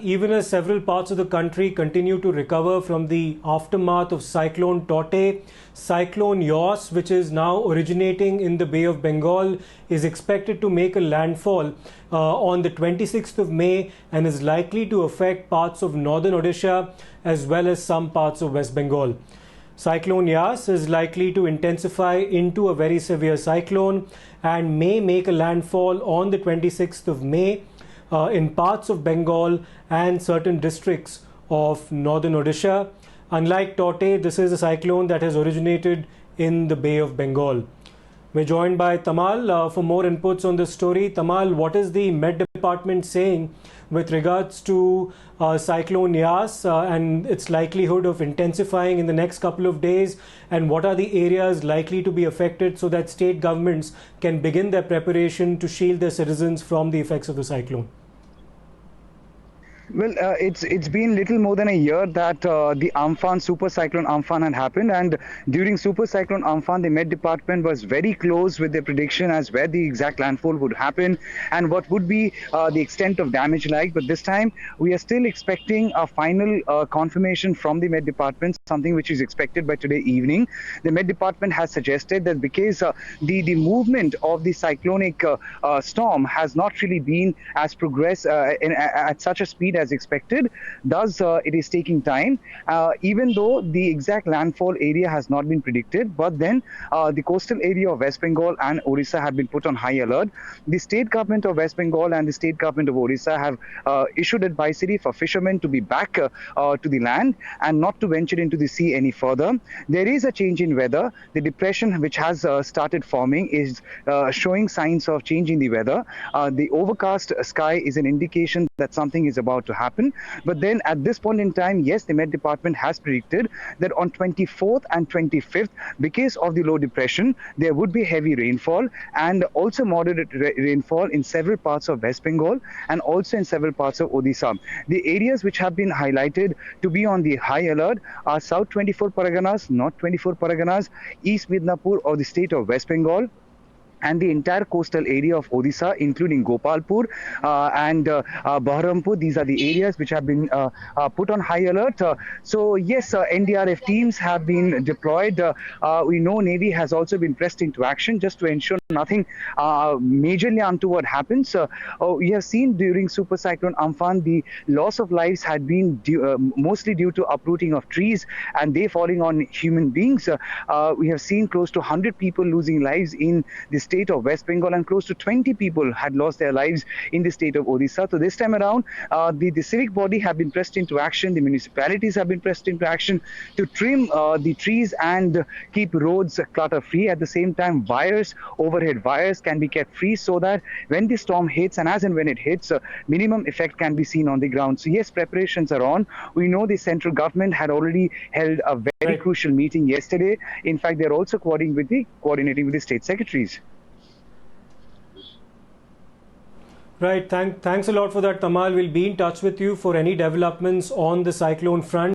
even as several parts of the country continue to recover from the aftermath of Cyclone Tauktae. Cyclone Yaas, which is now originating in the Bay of Bengal, is expected to make a landfall on the 26th of May and is likely to affect parts of Northern Odisha as well as some parts of West Bengal. Cyclone Yaas is likely to intensify into a very severe cyclone and may make a landfall on the 26th of May in parts of Bengal and certain districts of Northern Odisha. Unlike Tauktae, this is a cyclone that has originated in the Bay of Bengal. We're joined by Tamal for more inputs on this story. Tamal, what is the Met Department saying with regards to Cyclone Yaas and its likelihood of intensifying in the next couple of days? And what are the areas likely to be affected so that state governments can begin their preparation to shield their citizens from the effects of the cyclone? Well, it's been little more than a year that the Amphan, Super Cyclone Amphan had happened, and during Super Cyclone Amphan, the Met Department was very close with their prediction as where the exact landfall would happen and what would be the extent of damage like. But this time, we are still expecting a final confirmation from the Met Department, something which is expected by today evening. The Met Department has suggested that because the movement of the cyclonic storm has not really been as progress at such a speed as expected, thus it is taking time, even though the exact landfall area has not been predicted. But then the coastal area of West Bengal and Odisha have been put on high alert. The state government of West Bengal and the state government of Odisha have issued advisory for fishermen to be back to the land and not to venture into the sea any further. There is a change in weather. The depression which has started forming is showing signs of change in the weather. The overcast sky is an indication that something is about to happen. But then at this point in time, yes, the Met Department has predicted that on 24th and 25th, because of the low depression, there would be heavy rainfall and also moderate rainfall in several parts of West Bengal and also in several parts of Odisha. The areas which have been highlighted to be on the high alert are South 24 Parganas, North 24 Parganas, East Midnapur of the state of West Bengal, and the entire coastal area of Odisha, including Gopalpur and Baharampur. These are the areas which have been put on high alert. So yes, NDRF teams have been deployed. We know Navy has also been pressed into action just to ensure nothing majorly untoward happens. We have seen during Super Cyclone Amphan, the loss of lives had been mostly due to uprooting of trees and they falling on human beings. We have seen close to 100 people losing lives in the state of West Bengal and close to 20 people had lost their lives in the state of Odisha. So this time around, the civic body have been pressed into action, the municipalities have been pressed into action to trim the trees and keep roads clutter free. At the same time, overhead wires can be kept free so that when the storm hits and as and when it hits, minimum effect can be seen on the ground. So yes, preparations are on. We know the central government had already held a very crucial meeting yesterday. In fact, they're also coordinating with the state secretaries. Right. Thanks a lot for that, Tamal. We'll be in touch with you for any developments on the cyclone front.